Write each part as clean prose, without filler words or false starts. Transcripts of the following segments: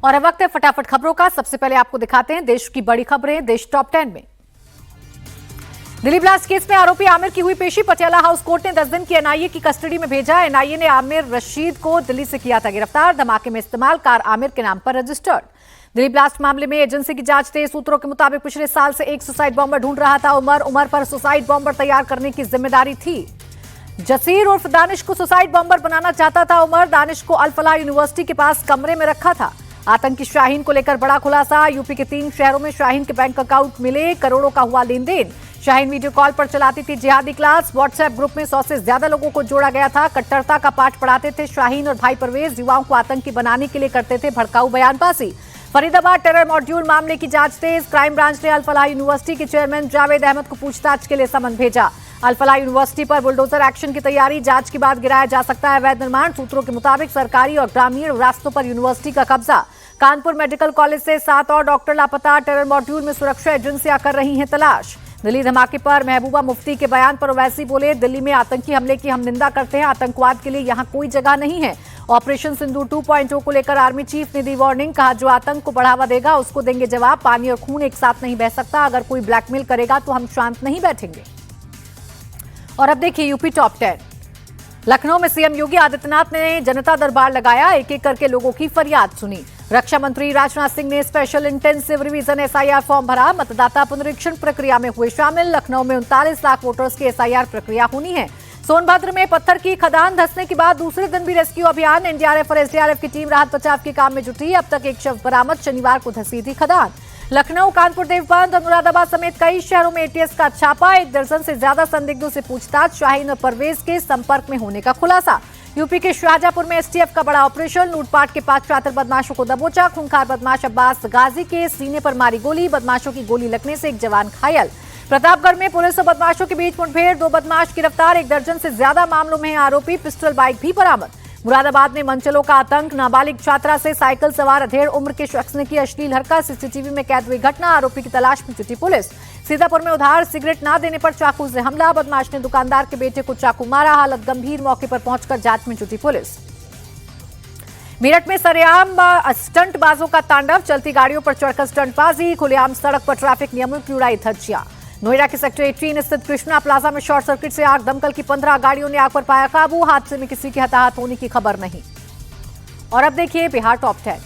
और अब वक्त है फटाफट खबरों का। सबसे पहले आपको दिखाते हैं देश की बड़ी खबरें देश टॉप 10 में। दिल्ली ब्लास्ट केस में आरोपी आमिर की हुई पेशी। पटियाला हाउस कोर्ट ने 10 दिन की एनआईए की कस्टडी में भेजा। एनआईए ने आमिर रशीद को दिल्ली से किया था गिरफ्तार। धमाके में इस्तेमाल कार आमिर के नाम पर रजिस्टर्ड। दिल्ली ब्लास्ट मामले में एजेंसी की जांच तेज। सूत्रों के मुताबिक पिछले साल से एक सुसाइड बॉम्बर ढूंढ रहा था उमर पर सुसाइड बॉम्बर तैयार करने की जिम्मेदारी थी। जसीर उर्फ दानिश को सुसाइड बॉम्बर बनाना चाहता था उमर। दानिश को अल फलाह यूनिवर्सिटी के पास कमरे में रखा था। आतंकी शाहीन को लेकर बड़ा खुलासा। यूपी के 3 शहरों में शाहीन के बैंक अकाउंट मिले। करोड़ों का हुआ लेन देन। शाहीन वीडियो कॉल पर चलाती थी जिहादी क्लास। व्हाट्सएप ग्रुप में 100 से ज्यादा लोगों को जोड़ा गया था। कट्टरता का पाठ पढ़ाते थे शाहीन और भाई परवेज। युवाओं को आतंकी बनाने के लिए करते थे भड़काऊ बयानबाजी। फरीदाबाद टेरर मॉड्यूल मामले की जांच तेज। क्राइम ब्रांच ने अल फलाह यूनिवर्सिटी के चेयरमैन जावेद अहमद को पूछताछ के लिए समन भेजा। अल फलाह यूनिवर्सिटी पर बुलडोजर एक्शन की तैयारी। जांच के बाद गिराया जा सकता है अवैध निर्माण। सूत्रों के मुताबिक सरकारी और ग्रामीण रास्तों पर यूनिवर्सिटी का कब्जा। कानपुर मेडिकल कॉलेज से 7 और डॉक्टर लापता। टेरर मॉड्यूल में सुरक्षा एजेंसियां कर रही हैं तलाश। दिल्ली धमाके पर महबूबा मुफ्ती के बयान पर ओवैसी बोले, दिल्ली में आतंकी हमले की हम निंदा करते हैं। आतंकवाद के लिए यहां कोई जगह नहीं है। ऑपरेशन सिंदूर 2.0 को लेकर आर्मी चीफ ने दी वार्निंग। कहा, जो आतंक को बढ़ावा देगा उसको देंगे जवाब। पानी और खून एक साथ नहीं बह सकता। अगर कोई ब्लैकमेल करेगा तो हम शांत नहीं बैठेंगे। और अब देखिए यूपी टॉप 10। लखनऊ में सीएम योगी आदित्यनाथ ने जनता दरबार लगाया। एक एक करके लोगों की फरियाद सुनी। रक्षा मंत्री राजनाथ सिंह ने special intensive revision SIR form भरा। मतदाता पुनरीक्षण प्रक्रिया में हुए शामिल। लखनऊ में 39 लाख वोटर्स की एसआईआर प्रक्रिया होनी है। सोनभद्र में पत्थर की खदान धंसने के बाद दूसरे दिन भी रेस्क्यू अभियान। एनडीआरएफ और एसडीआरएफ की टीम राहत बचाव के काम में जुटी। अब तक एक शव बरामद। शनिवार को धंसी थी खदान। लखनऊ, कानपुर, देवबंद और मुरादाबाद समेत कई शहरों में एटीएस का छापा। 1 दर्जन से ज्यादा संदिग्धों से पूछताछ। शाहीन और परवेज के संपर्क में होने का खुलासा। यूपी के शाहजहांपुर में एसटीएफ का बड़ा ऑपरेशन। लूटपाट के 5 शातिर बदमाशों को दबोचा। खूंखार बदमाश अब्बास गाजी के सीने पर मारी गोली। बदमाशों की गोली लगने से एक जवान घायल। प्रतापगढ़ में पुलिस और बदमाशों के बीच मुठभेड़। 2 बदमाश गिरफ्तार। 1 दर्जन से ज्यादा मामलों में आरोपी। पिस्टल बाइक भी बरामद। मुरादाबाद में मनचलों का आतंक। नाबालिग छात्रा से साइकिल सवार अधेड़ उम्र के शख्स ने की अश्लील हरकत। सीसीटीवी में कैद हुई घटना। आरोपी की तलाश में जुटी पुलिस। सीतापुर में उधार सिगरेट न देने पर चाकू से हमला। बदमाश ने दुकानदार के बेटे को चाकू मारा। हालत गंभीर। मौके पर पहुंचकर जांच में जुटी पुलिस। मेरठ में सरेआम स्टंटबाजों का तांडव। चलती गाड़ियों पर चढ़कर स्टंटबाजी। खुलेआम सड़क पर ट्रैफिक नियमों की उड़ाई धज्जियां। नोएडा के सेक्टर 18 स्थित कृष्णा प्लाजा में शॉर्ट सर्किट से आग। दमकल की 15 गाड़ियों ने आग पर पाया काबू। हादसे में किसी के हताहत होने की खबर नहीं। और अब देखिए बिहार टॉप 10।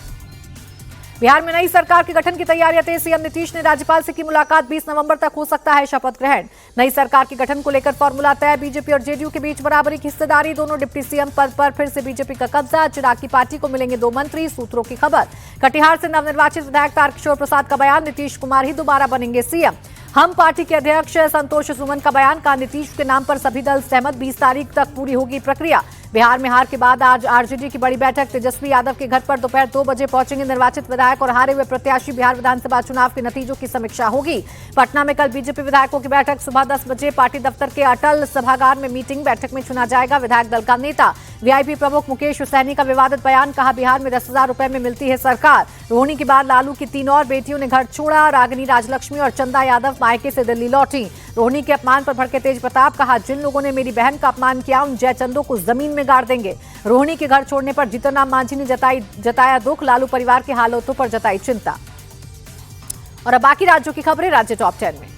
बिहार में नई सरकार के गठन की तैयारियां तेज। सीएम नीतीश ने राज्यपाल से की मुलाकात। 20 नवंबर तक हो सकता है शपथ ग्रहण। नई सरकार के गठन को लेकर फॉर्मूला तय। बीजेपी और जेडीयू के बीच बराबरी की हिस्सेदारी। दोनों डिप्टी सीएम पद पर फिर से बीजेपी का कब्जा। चिराग की पार्टी को मिलेंगे 2 मंत्री। सूत्रों की खबर। कटिहार से नवनिर्वाचित विधायक तारकिशोर प्रसाद का बयान। नीतीश कुमार ही दोबारा बनेंगे सीएम। हम पार्टी के अध्यक्ष संतोष सुमन का बयान। का नीतीश के नाम पर सभी दल सहमत। 20 तारीख तक पूरी होगी प्रक्रिया। बिहार में हार के बाद आज आरजेडी की बड़ी बैठक। तेजस्वी यादव के घर पर दोपहर 2 बजे पहुंचेंगे निर्वाचित विधायक और हारे हुए प्रत्याशी। बिहार विधानसभा चुनाव के नतीजों की समीक्षा होगी। पटना में कल बीजेपी विधायकों की बैठक। सुबह 10 बजे पार्टी दफ्तर के अटल सभागार में मीटिंग। बैठक में चुना जाएगा विधायक दल का नेता। वीआईपी प्रमुख मुकेश सैनी का विवादित बयान। कहा, बिहार में 10,000 रुपए में मिलती है सरकार। रोहिणी के बाद लालू की 3 और बेटियों ने घर छोड़ा। रागिनी, राजलक्ष्मी और चंदा यादव मायके से दिल्ली लौटी। रोहिणी के अपमान पर भड़के तेज प्रताप। कहा, जिन लोगों ने मेरी बहन का अपमान किया उन जयचंदों को जमीन में गाड़ देंगे। रोहिणी के घर छोड़ने पर जीतनराम मांझी ने जताया दुख। लालू परिवार के हालातों पर जताई चिंता। और अब बाकी राज्यों की खबरें राज्य टॉप 10 में।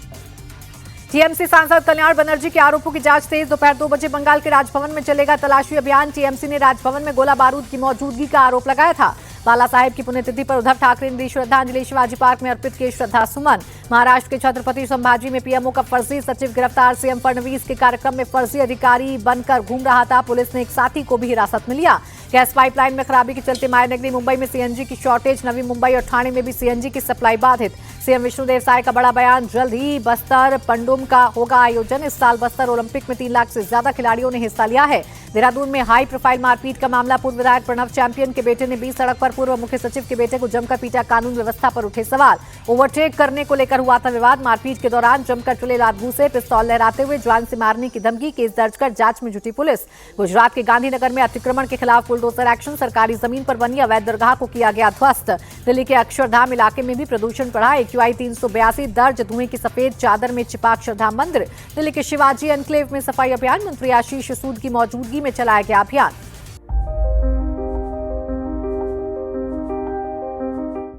टीएमसी सांसद कल्याण बनर्जी के आरोपों की जांच तेज। दोपहर 2 बजे बंगाल के राजभवन में चलेगा तलाशी अभियान। टीएमसी ने राजभवन में गोला बारूद की मौजूदगी का आरोप लगाया था। बाला साहेब की पुण्यतिथि पर उद्धव ठाकरे ने दी श्रद्धांजलि। शिवाजी पार्क में अर्पित किए श्रद्धा सुमन। महाराष्ट्र के छत्रपति संभाजी में पीएमओ का फर्जी सचिव गिरफ्तार। सीएम फडणवीस के कार्यक्रम में फर्जी अधिकारी बनकर घूम रहा था। पुलिस ने एक साथी को भी हिरासत में लिया। गैस पाइपलाइन में खराबी के चलते मायानगरी मुंबई में सीएनजी की शॉर्टेज। नवी मुंबई और ठाणे में भी सीएनजी की सप्लाई बाधित। सीएम विष्णुदेव साय का बड़ा बयान। जल्द ही बस्तर पंडुम का होगा आयोजन। इस साल बस्तर ओलंपिक में 3 लाख से ज्यादा खिलाड़ियों ने हिस्सा लिया है। देहरादून में हाई प्रोफाइल मारपीट का मामला। पूर्व विधायक प्रणव चैंपियन के बेटे ने 20 सड़क पर पूर्व मुख्य सचिव के बेटे को जमकर पीटा। कानून व्यवस्था पर उठे सवाल। ओवरटेक करने को लेकर हुआ था विवाद। मारपीट के दौरान जमकर चले लात घूसे। पिस्तौल लहराते हुए जान से मारने की धमकी। केस दर्ज कर जांच में जुटी पुलिस। गुजरात के गांधीनगर में अतिक्रमण के खिलाफ बुलडोजर एक्शन। सरकारी जमीन पर बनी अवैध दरगाह को किया गया ध्वस्त। दिल्ली के अक्षरधाम इलाके में भी प्रदूषण बढ़ा। AQI 382 दर्ज। धुएं की सफेद चादर में छिपा अक्षरधाम मंदिर। दिल्ली के शिवाजी एनक्लेव में सफाई अभियान। मंत्री आशीष सूद की मौजूदगी में चलाया गया अभियान।